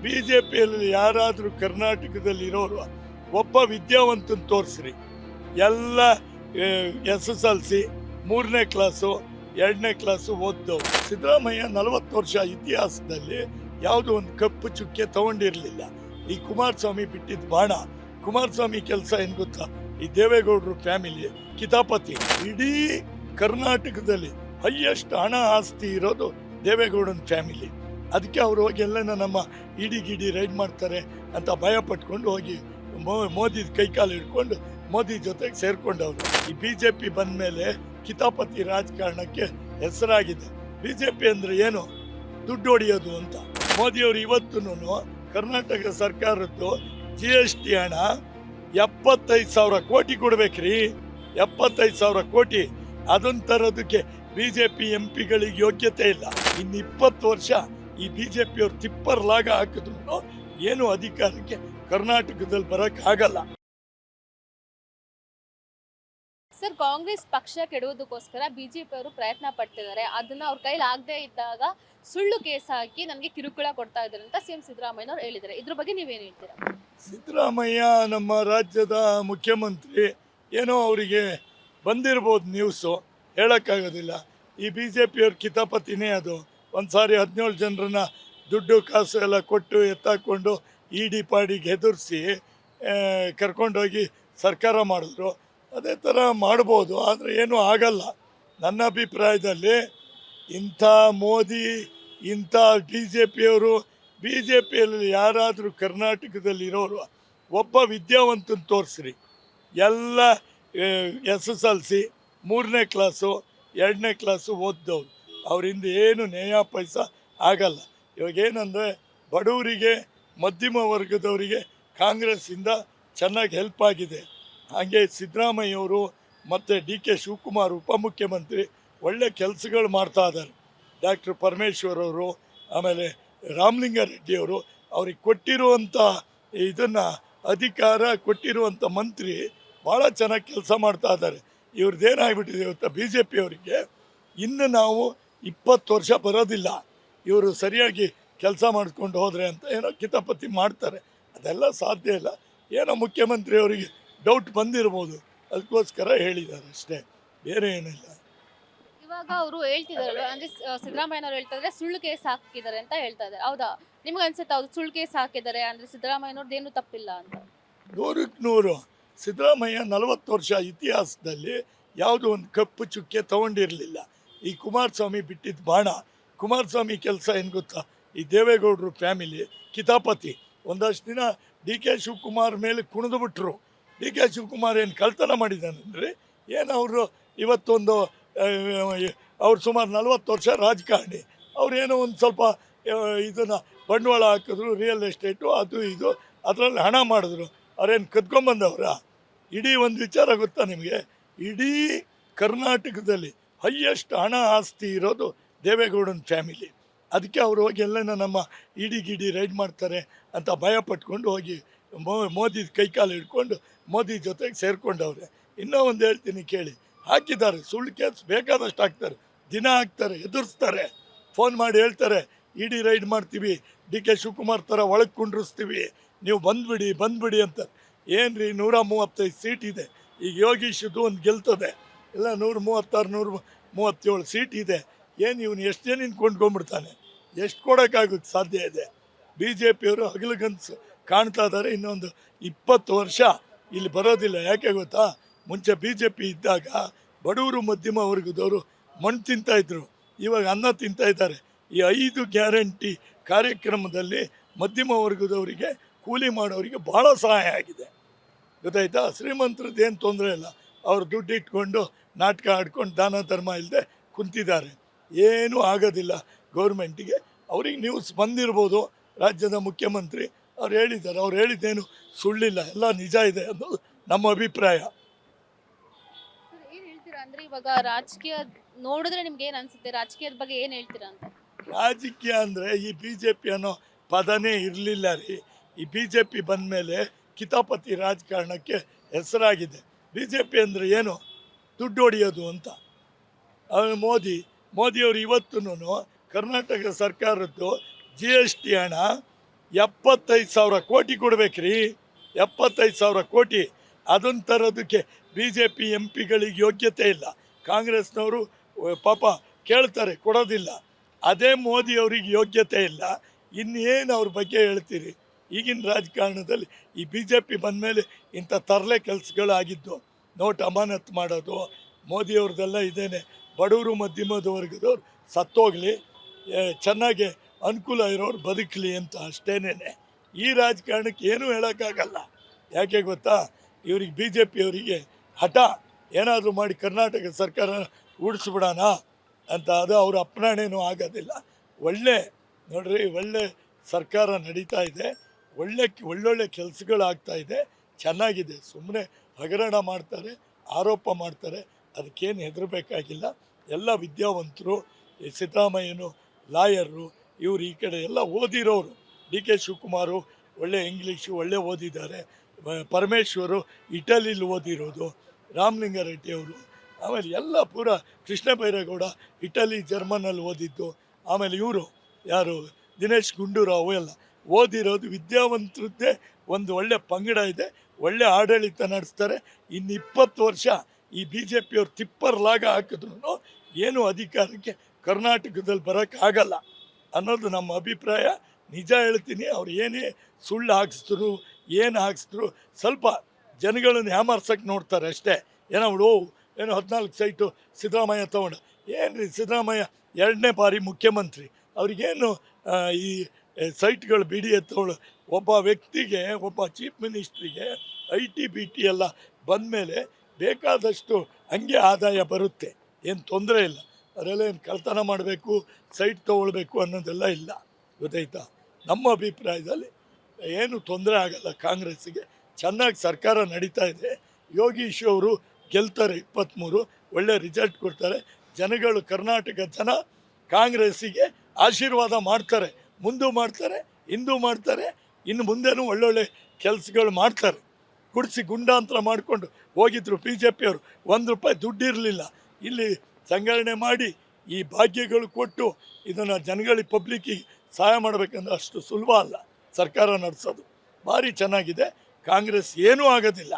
ಬಿಜೆಪಿಯಲ್ಲಿ ಯಾರಾದರೂ ಕರ್ನಾಟಕದಲ್ಲಿರೋರು ಒಬ್ಬ ವಿದ್ಯಾವಂತನ ತೋರಿಸ್ರಿ. ಎಲ್ಲ SSLC 3ನೇ ಕ್ಲಾಸು 2ನೇ ಕ್ಲಾಸು ಓದ್ದವ್ರು. ಸಿದ್ದರಾಮಯ್ಯ 40 ವರ್ಷ ಇತಿಹಾಸದಲ್ಲಿ ಯಾವುದೋ ಒಂದು ಕಪ್ಪು ಚುಕ್ಕೆ ತಗೊಂಡಿರಲಿಲ್ಲ. ಈ ಕುಮಾರಸ್ವಾಮಿ ಬಿಟ್ಟಿದ್ದ ಬಾಣ. ಕುಮಾರಸ್ವಾಮಿ ಕೆಲಸ ಏನು ಗೊತ್ತಾ, ಈ ದೇವೇಗೌಡರು ಫ್ಯಾಮಿಲಿ ಕಿತಾಪತಿ. ಇಡೀ ಕರ್ನಾಟಕದಲ್ಲಿ ಹೈಯೆಸ್ಟ್ ಹಣ ಆಸ್ತಿ ಇರೋದು ದೇವೇಗೌಡನ ಫ್ಯಾಮಿಲಿ. ಅದಕ್ಕೆ ಅವ್ರು ಹೋಗಿ ಎಲ್ಲ ನಮ್ಮ ಇಡಿ ರೈಡ್ ಮಾಡ್ತಾರೆ ಅಂತ ಭಯ ಪಟ್ಕೊಂಡು ಹೋಗಿ ಮೋದಿ ಕೈಕಾಲು ಹಿಡ್ಕೊಂಡು ಮೋದಿ ಜೊತೆಗೆ ಸೇರ್ಕೊಂಡವ್ರು. ಈ ಬಿಜೆಪಿ ಬಂದ ಮೇಲೆ ಕಿತಾಪತಿ ರಾಜಕಾರಣಕ್ಕೆ ಹೆಸರಾಗಿದೆ. ಬಿಜೆಪಿ ಅಂದ್ರೆ ಏನು? ದುಡ್ಡು ಹೊಡೆಯೋದು ಅಂತ. ಮೋದಿಯವರು ಇವತ್ತು ಕರ್ನಾಟಕ ಸರ್ಕಾರದ್ದು GST ಹಣ 75,000 ಕೋಟಿ ಕೊಡ್ಬೇಕ್ರಿ. 75,000 ಕೋಟಿ. ಅದನ್ನ ತರೋದಕ್ಕೆ ಬಿಜೆಪಿ MP ಗಳಿಗೆ ಯೋಗ್ಯತೆ ಇಲ್ಲ. ಇನ್ನು 20 ವರ್ಷ ಈ ಬಿಜೆಪಿಯವ್ರು ತಿಪ್ಪರ್ ಲಾಗ ಹಾಕಿದ್ರು ಏನು ಅಧಿಕಾರಕ್ಕೆ ಕರ್ನಾಟಕದಲ್ಲಿ ಬರಕ್ ಆಗಲ್ಲ. ಸರ್, ಕಾಂಗ್ರೆಸ್ ಪಕ್ಷ ಕೆಡುವುದಕ್ಕೋಸ್ಕರ ಬಿಜೆಪಿ ಅವರು ಪ್ರಯತ್ನ ಪಡ್ತಿದ್ದಾರೆ. ಅದನ್ನ ಅವ್ರ ಕೈಲಿ ಆಗದೆ ಇದ್ದಾಗ ಸುಳ್ಳು ಕೇಸ್ ಹಾಕಿ ನನಗೆ ಕಿರುಕುಳ ಕೊಡ್ತಾ ಇದ್ದಾರೆ ಅಂತ CM ಸಿದ್ದರಾಮಯ್ಯನವರು ಹೇಳಿದ್ದಾರೆ. ಇದ್ರ ಬಗ್ಗೆ ನೀವೇನು ಹೇಳ್ತೀರಾ? ಸಿದ್ದರಾಮಯ್ಯ ನಮ್ಮ ರಾಜ್ಯದ ಮುಖ್ಯಮಂತ್ರಿ. ಏನೋ ಅವರಿಗೆ ಬಂದಿರ್ಬೋದು ನ್ಯೂಸು, ಹೇಳೋಕ್ಕಾಗೋದಿಲ್ಲ. ಈ ಬಿಜೆಪಿಯವ್ರ ಕಿತಾಪತಿನೇ ಅದು. ಒಂದು ಸಾರಿ 17 ಜನರನ್ನ ದುಡ್ಡು ಕಾಸು ಎಲ್ಲ ಕೊಟ್ಟು ಎತ್ತಾಕೊಂಡು ಇಡಿ ಪಾಡಿಗೆ ಹೆದರಿಸಿ ಕರ್ಕೊಂಡೋಗಿ ಸರ್ಕಾರ ಮಾಡಿದ್ರು. ಅದೇ ಥರ ಮಾಡ್ಬೋದು, ಆದರೆ ಏನೂ ಆಗಲ್ಲ. ನನ್ನ ಅಭಿಪ್ರಾಯದಲ್ಲಿ ಇಂಥ ಮೋದಿ, ಇಂಥ ಬಿ ಜೆ ಪಿಯಲ್ಲಿ ಯಾರಾದರೂ ಕರ್ನಾಟಕದಲ್ಲಿರೋರು ಒಬ್ಬ ವಿದ್ಯಾವಂತನ ತೋರಿಸ್ರಿ. ಎಲ್ಲ SSLC 3ನೇ ಕ್ಲಾಸು 2ನೇ ಕ್ಲಾಸು ಓದ್ದವ್ರು. ಅವರಿಂದ ಏನು ನ್ಯಾಯ ಪೈಸ ಆಗಲ್ಲ. ಇವಾಗೇನೆಂದರೆ ಬಡವರಿಗೆ, ಮಧ್ಯಮ ವರ್ಗದವರಿಗೆ ಕಾಂಗ್ರೆಸ್ಸಿಂದ ಚೆನ್ನಾಗಿ ಹೆಲ್ಪ್ ಆಗಿದೆ. ಹಾಗೆ ಸಿದ್ದರಾಮಯ್ಯವರು ಮತ್ತು DK ಶಿವಕುಮಾರ್ ಉಪಮುಖ್ಯಮಂತ್ರಿ ಒಳ್ಳೆ ಕೆಲಸಗಳು ಮಾಡ್ತಾ ಇದ್ದಾರೆ. ಡಾಕ್ಟರ್ ಪರಮೇಶ್ವರ್ ಅವರು, ಆಮೇಲೆ ರಾಮಲಿಂಗಾರೆಡ್ಡಿಯವರು ಅವ್ರಿಗೆ ಕೊಟ್ಟಿರುವಂಥ ಇದನ್ನು ಅಧಿಕಾರ ಕೊಟ್ಟಿರುವಂಥ ಮಂತ್ರಿ ಭಾಳ ಚೆನ್ನಾಗಿ ಕೆಲಸ ಮಾಡ್ತಾ ಇದ್ದಾರೆ. ಇವ್ರದ್ದೇನಾಗ್ಬಿಟ್ಟಿದೆ ಇವತ್ತು BJP-ಅವರಿಗೆ, ಇನ್ನು ನಾವು 20 ವರ್ಷ ಬರೋದಿಲ್ಲ ಇವರು ಸರಿಯಾಗಿ ಕೆಲಸ ಮಾಡಿಕೊಂಡು ಹೋದರೆ ಅಂತ ಏನೋ ಕಿತಾಪತಿ ಮಾಡ್ತಾರೆ. ಅದೆಲ್ಲ ಸಾಧ್ಯ ಇಲ್ಲ. ಏನೋ ಮುಖ್ಯಮಂತ್ರಿ ಅವರಿಗೆ ಡೌಟ್ ಬಂದಿರ್ಬೋದು, ಅದಕ್ಕೋಸ್ಕರ ಹೇಳಿದ್ದಾರೆ ಅಷ್ಟೇ, ಬೇರೆ ಏನಿಲ್ಲ. ಇವಾಗ ಅವರು ಹೇಳ್ತಿದಾರಲ್ವ, ಅಂದ್ರೆ ಸಿದ್ದರಾಮಯ್ಯನವರು ಹೇಳ್ತಾ ಇದ್ದಾರೆ ಸುಳ್ಳು ಕೇಸ್ ಹಾಕಿದ್ದಾರೆ ಅಂತ ಹೇಳ್ತಾ ಇದ್ದಾರೆ. ಹೌದಾ? ನಿಮ್ಗೆ ಅನ್ಸುತ್ತೆ ಹೌದು ಸುಳ್ಳು ಕೇಸ್ ಹಾಕಿದ್ದಾರೆ ಅಂದ್ರೆ ಸಿದ್ದರಾಮಯ್ಯನವ್ರದ್ದು ಏನು ತಪ್ಪಿಲ್ಲ ಅಂತ? 100ಕ್ಕೆ 100. ಸಿದ್ದರಾಮಯ್ಯ 40 ವರ್ಷ ಇತಿಹಾಸದಲ್ಲಿ ಯಾವುದೋ ಒಂದು ಕಪ್ಪು ಚುಕ್ಕೆ ತಗೊಂಡಿರಲಿಲ್ಲ. ಈ ಕುಮಾರಸ್ವಾಮಿ ಬಿಟ್ಟಿದ್ದ ಬಾಣ. ಕುಮಾರಸ್ವಾಮಿ ಕೆಲಸ ಏನು ಗೊತ್ತಾ, ಈ ದೇವೇಗೌಡರು ಫ್ಯಾಮಿಲಿ ಕಿತಾಪತಿ. ಒಂದಷ್ಟು ದಿನ DK ಶಿವಕುಮಾರ್ ಮೇಲೆ ಕುಣಿದು ಬಿಟ್ರು. DK ಶಿವಕುಮಾರ್ ಏನು ಕಳ್ತನ ಮಾಡಿದ್ದಾನಂದ್ರೆ ಏನು? ಅವರು ಇವತ್ತೊಂದು ಅವ್ರು ಸುಮಾರು 40 ವರ್ಷ ರಾಜಕಾರಣಿ. ಅವ್ರೇನೋ ಒಂದು ಸ್ವಲ್ಪ ಇದನ್ನು ಬಂಡವಾಳ ಹಾಕಿದ್ರು, ರಿಯಲ್ ಎಸ್ಟೇಟು ಅದು ಇದು, ಅದರಲ್ಲಿ ಹಣ ಮಾಡಿದ್ರು. ಅವ್ರೇನು ಕದ್ಕೊಂಬಂದವ್ರ? ಇಡೀ ಒಂದು ವಿಚಾರ ಗೊತ್ತಾ ನಿಮಗೆ, ಇಡೀ ಕರ್ನಾಟಕದಲ್ಲಿ ಹೈಯೆಸ್ಟ್ ಹಣ ಆಸ್ತಿ ಇರೋದು ದೇವೇಗೌಡನ ಫ್ಯಾಮಿಲಿ. ಅದಕ್ಕೆ ಅವ್ರು ಹೋಗಿ ಎಲ್ಲ ನಮ್ಮ ಇಡಿ ರೈಡ್ ಮಾಡ್ತಾರೆ ಅಂತ ಭಯ ಪಟ್ಕೊಂಡು ಹೋಗಿ ಮೋದಿ ಕೈಕಾಲು ಹಿಡ್ಕೊಂಡು ಮೋದಿ ಜೊತೆಗೆ ಸೇರ್ಕೊಂಡವ್ರೆ. ಇನ್ನೂ ಒಂದು ಹೇಳ್ತೀನಿ ಕೇಳಿ, ಹಾಕಿದ್ದಾರೆ ಸುಳ್ಳು ಕೇಸ್ ಬೇಕಾದಷ್ಟು ಹಾಕ್ತಾರೆ, ದಿನ ಹಾಕ್ತಾರೆ, ಎದುರಿಸ್ತಾರೆ, ಫೋನ್ ಮಾಡಿ ಹೇಳ್ತಾರೆ ಇಡಿ ರೈಡ್ ಮಾಡ್ತೀವಿ, DK ಶಿವಕುಮಾರ್ ಥರ ಒಳಗೆ ಕುಂಡ್ರಿಸ್ತೀವಿ, ನೀವು ಬಂದ್ಬಿಡಿ ಅಂತಾರೆ. ಏನು ರೀ, 135 ಸೀಟ್ ಇದೆ. ಈಗ ಯೋಗೀಶ್ದು ಒಂದು ಗೆಲ್ತದೆ, ಎಲ್ಲ 136 137 ಸೀಟ್ ಇದೆ. ಏನು ಇವನು ಎಷ್ಟು ಜನ ಕೊಂಡ್ಕೊಂಡ್ಬಿಡ್ತಾನೆ? ಎಷ್ಟು ಕೊಡೋಕ್ಕಾಗುತ್ತೆ ಸಾಧ್ಯ ಇದೆ? BJP-ಯವರು ಹಗಲುಗನ್ಸು ಕಾಣ್ತಾ ಇದ್ದಾರೆ. ಇನ್ನೊಂದು 20 ವರ್ಷ ಇಲ್ಲಿ ಬರೋದಿಲ್ಲ. ಯಾಕೆ ಗೊತ್ತಾ, ಮುಂಚೆ BJP ಇದ್ದಾಗ ಬಡವರು ಮಧ್ಯಮ ವರ್ಗದವರು ಮಣ್ಣು ತಿಂತಾಯಿದ್ರು, ಇವಾಗ ಅನ್ನ ತಿಂತಾಯಿದ್ದಾರೆ. ಈ 5 ಗ್ಯಾರಂಟಿ ಕಾರ್ಯಕ್ರಮದಲ್ಲಿ ಮಧ್ಯಮ ವರ್ಗದವರಿಗೆ, ಕೂಲಿ ಮಾಡೋರಿಗೆ ಭಾಳ ಸಹಾಯ ಆಗಿದೆ. ಗೊತ್ತಾಯ್ತಾ? ಶ್ರೀಮಂತರದ್ದು ಏನು ತೊಂದರೆ ಇಲ್ಲ. ಅವ್ರು ದುಡ್ಡು ಇಟ್ಕೊಂಡು ನಾಟಕ ಆಡ್ಕೊಂಡು ದಾನ ಧರ್ಮ ಇಲ್ಲದೆ ಕುಂತಿದ್ದಾರೆ. ಏನೂ ಆಗೋದಿಲ್ಲ ಗೌರ್ಮೆಂಟಿಗೆ. ಅವ್ರಿಗೆ ನ್ಯೂಸ್ ಬಂದಿರ್ಬೋದು, ರಾಜ್ಯದ ಮುಖ್ಯಮಂತ್ರಿ ಅವ್ರು ಹೇಳಿದ್ದಾರೆ. ಅವ್ರು ಹೇಳಿದ್ದೇನು ಸುಳ್ಳಿಲ್ಲ, ಎಲ್ಲ ನಿಜ ಇದೆ ಅನ್ನೋದು ನಮ್ಮ ಅಭಿಪ್ರಾಯ. ಏನು ಹೇಳ್ತೀರಾ ಅಂದ್ರೆ ಇವಾಗ ರಾಜಕೀಯ ನೋಡಿದ್ರೆ ನಿಮ್ಗೆ ಏನು ಅನ್ಸುತ್ತೆ? ರಾಜಕೀಯದ ಬಗ್ಗೆ ಏನು ಹೇಳ್ತೀರಾ ಅಂತ? ರಾಜಕೀಯ ಅಂದರೆ ಈ BJP ಅನ್ನೋ ಪದನೇ ಇರಲಿಲ್ಲ ರೀ. ಈ BJP ಬಂದ ಮೇಲೆ ಕಿತಾಪತಿ ರಾಜಕಾರಣಕ್ಕೆ ಹೆಸರಾಗಿದೆ. BJP ಅಂದರೆ ಏನು? ದುಡ್ಡು ಹೊಡೆಯೋದು ಅಂತ. ಮೋದಿಯವರು ಇವತ್ತು ಕರ್ನಾಟಕ ಸರ್ಕಾರದ್ದು GST ಹಣ 75,000 ಕೋಟಿ ಕೊಡ್ಬೇಕ್ರಿ. 75,000 ಕೋಟಿ ಅದನ್ನು ತರೋದಕ್ಕೆ ಬಿ ಜೆ ಪಿ ಎಂ ಪಿಗಳಿಗೆ ಯೋಗ್ಯತೆ ಇಲ್ಲ. ಕಾಂಗ್ರೆಸ್ನವರು ಪಾಪ ಕೇಳ್ತಾರೆ, ಕೊಡೋದಿಲ್ಲ. ಅದೇ ಮೋದಿ ಅವ್ರಿಗೆ ಯೋಗ್ಯತೆ ಇಲ್ಲ. ಇನ್ನೇನು ಅವ್ರ ಬಗ್ಗೆ ಹೇಳ್ತೀರಿ? ಈಗಿನ ರಾಜಕಾರಣದಲ್ಲಿ ಈ ಬಿ ಜೆ ಪಿ ಬಂದ ಮೇಲೆ ಇಂಥ ತರಲೆ ಕೆಲಸಗಳಾಗಿದ್ದು. ನೋಟ್ ಅಮಾನತ್ ಮಾಡೋದು, ಮೋದಿಯವ್ರದ್ದೆಲ್ಲ ಇದೇನೆ. ಬಡವರು ಮಧ್ಯಮದ ವರ್ಗದವ್ರು ಸತ್ತೋಗಲಿ, ಚೆನ್ನಾಗಿ ಅನುಕೂಲ ಇರೋರು ಬದುಕಲಿ ಅಂತ ಅಷ್ಟೇನೆ. ಈ ರಾಜಕಾರಣಕ್ಕೆ ಏನೂ ಹೇಳೋಕ್ಕಾಗಲ್ಲ. ಯಾಕೆ ಗೊತ್ತಾ? ಇವ್ರಿಗೆ ಬಿ ಜೆ ಪಿಯವರಿಗೆ ಹಠ, ಏನಾದರೂ ಮಾಡಿ ಕರ್ನಾಟಕ ಸರ್ಕಾರ ಉಳಿಸ್ಬಿಡೋಣ ಅಂತ. ಅದು ಅವ್ರ ಅಪ್ಪನಾಣೇನೂ ಆಗೋದಿಲ್ಲ. ನೋಡ್ರಿ, ಒಳ್ಳೆ ಸರ್ಕಾರ ನಡೀತಾ ಇದೆ, ಒಳ್ಳೊಳ್ಳೆ ಕೆಲಸಗಳಾಗ್ತಾ ಇದೆ, ಚೆನ್ನಾಗಿದೆ. ಸುಮ್ಮನೆ ಹಗರಣ ಮಾಡ್ತಾರೆ, ಆರೋಪ ಮಾಡ್ತಾರೆ, ಅದಕ್ಕೇನು ಹೆದರಬೇಕಾಗಿಲ್ಲ. ಎಲ್ಲ ವಿದ್ಯಾವಂತರು, ಸಿದ್ದರಾಮಯ್ಯನು ಲಾಯರು, ಇವರು ಈ ಕಡೆ ಎಲ್ಲ ಓದಿರೋರು. ಡಿ ಕೆ ಶಿವಕುಮಾರು ಒಳ್ಳೆ ಇಂಗ್ಲೀಷು ಒಳ್ಳೆ ಓದಿದ್ದಾರೆ. ಪರಮೇಶ್ವರು ಇಟಲಿಲಿ ಓದಿರೋದು. ರಾಮಲಿಂಗಾರೆಡ್ಡಿ ಅವರು, ಆಮೇಲೆ ಎಲ್ಲ ಪೂರ ಕೃಷ್ಣ ಬೈರೇಗೌಡ ಇಟಲಿ ಜರ್ಮನಲ್ಲಿ ಓದಿದ್ದು. ಆಮೇಲೆ ಇವರು ಯಾರು ದಿನೇಶ್ ಗುಂಡೂರಾವ್ ಎಲ್ಲ ಓದಿರೋದು. ವಿದ್ಯಾವಂತರದ್ದೇ ಒಂದು ಒಳ್ಳೆ ಪಂಗಡ ಇದೆ, ಒಳ್ಳೆ ಆಡಳಿತ ನಡೆಸ್ತಾರೆ. ಇನ್ನು 20 ವರ್ಷ ಈ ಬಿ ಜೆ ಪಿಯವ್ರು ತಿಪ್ಪರ್ಲಾಗ ಹಾಕಿದ್ರು ಏನು ಅಧಿಕಾರಕ್ಕೆ ಕರ್ನಾಟಕದಲ್ಲಿ ಬರೋಕ್ಕಾಗಲ್ಲ ಅನ್ನೋದು ನಮ್ಮ ಅಭಿಪ್ರಾಯ. ನಿಜ ಹೇಳ್ತೀನಿ, ಅವ್ರು ಏನೇ ಸುಳ್ಳು ಹಾಕಿಸಿದ್ರು, ಏನು ಹಾಕಿಸಿದ್ರು, ಸ್ವಲ್ಪ ಜನಗಳನ್ನು ಹ್ಯಾಮರ್ಸಕ್ಕೆ ನೋಡ್ತಾರೆ ಅಷ್ಟೇ. ಏನೋ 14 ಸೈಟು ಸಿದ್ದರಾಮಯ್ಯ ತೊಗೊಂಡು. ಏನು ರೀ, ಸಿದ್ದರಾಮಯ್ಯ 2ನೇ ಬಾರಿ ಮುಖ್ಯಮಂತ್ರಿ, ಅವ್ರಿಗೇನು ಈ ಸೈಟ್ಗಳು ಬಿಡಿ ಎತ್ತೋಳು. ಒಬ್ಬ ವ್ಯಕ್ತಿಗೆ, ಒಬ್ಬ ಚೀಫ್ ಮಿನಿಸ್ಟ್ರಿಗೆ IT BT ಎಲ್ಲ ಬಂದಮೇಲೆ ಬೇಕಾದಷ್ಟು ಹಂಗೆ ಆದಾಯ ಬರುತ್ತೆ, ಏನು ತೊಂದರೆ ಇಲ್ಲ. ಅವರೆಲ್ಲ ಏನು ಕಳ್ತನ ಮಾಡಬೇಕು, ಸೈಟ್ ತೊಗೊಳ್ಬೇಕು ಅನ್ನೋದೆಲ್ಲ ಇಲ್ಲ. ಗೊತ್ತಾಯ್ತಾ? ನಮ್ಮ ಅಭಿಪ್ರಾಯದಲ್ಲಿ ಏನು ತೊಂದರೆ ಆಗಲ್ಲ ಕಾಂಗ್ರೆಸ್ಸಿಗೆ. ಚೆನ್ನಾಗಿ ಸರ್ಕಾರ ನಡೀತಾ ಇದೆ. ಯೋಗೀಶ್ ಅವರು ಗೆಲ್ತಾರೆ 23, ಒಳ್ಳೆ ರಿಸಲ್ಟ್ ಕೊಡ್ತಾರೆ. ಜನಗಳು, ಕರ್ನಾಟಕ ಜನ ಕಾಂಗ್ರೆಸ್ಸಿಗೆ ಆಶೀರ್ವಾದ ಮಾಡ್ತಾರೆ, ಮುಂದೂ ಮಾಡ್ತಾರೆ, ಹಿಂದೂ ಮಾಡ್ತಾರೆ, ಇನ್ನು ಮುಂದೆನೂ ಒಳ್ಳೊಳ್ಳೆ ಕೆಲಸಗಳು ಮಾಡ್ತಾರೆ. ಗುಡಿಸಿ ಗುಂಡಾಂತರ ಮಾಡಿಕೊಂಡು ಹೋಗಿದ್ರು ಬಿ ಜೆ ಪಿಯವರು. ₹1 ದುಡ್ಡು ಇರಲಿಲ್ಲ. ಇಲ್ಲಿ ಸಂಗ್ರಹಣೆ ಮಾಡಿ ಈ ಭಾಗ್ಯಗಳು ಕೊಟ್ಟು ಇದನ್ನು ಜನಗಳಿಗೆ, ಪಬ್ಲಿಕ್ಕಿಗೆ ಸಹಾಯ ಮಾಡಬೇಕಂದ್ರೆ ಅಷ್ಟು ಸುಲಭ ಅಲ್ಲ ಸರ್ಕಾರ ನಡೆಸೋದು. ಭಾರಿ ಚೆನ್ನಾಗಿದೆ. ಕಾಂಗ್ರೆಸ್ ಏನೂ ಆಗೋದಿಲ್ಲ.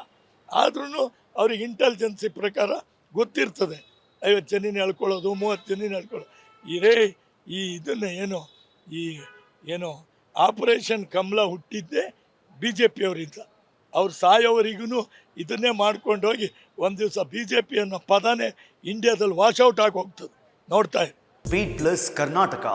ಆದ್ರೂ ಅವ್ರಿಗೆ ಇಂಟೆಲಿಜೆನ್ಸಿ ಪ್ರಕಾರ ಗೊತ್ತಿರ್ತದೆ, 50 ಜನ ಹೇಳ್ಕೊಳ್ಳೋದು, 30 ಜನ ಹೇಳ್ಕೊಳ್ಳೋದು. ಇದನ್ನು ಏನೋ ಆಪರೇಷನ್ ಕಮಲ ಹುಟ್ಟಿದ್ದೆ ಬಿ ಜೆ ಪಿಯವರಿಂದ. ಅವ್ರು ಸಾಯೋವರಿಗೂ ಇದನ್ನೇ ಮಾಡ್ಕೊಂಡು ಹೋಗಿ ಒಂದು ದಿವಸ ಬಿ ಜೆ ಪಿ ಅನ್ನೋ ಪದನೇ ಇಂಡಿಯಾದಲ್ಲಿ ವಾಶೌಟ್ ಆಗಿ ಹೋಗ್ತದೆ. ನೋಡ್ತಾ ಇರಿ. Beat plus Karnataka.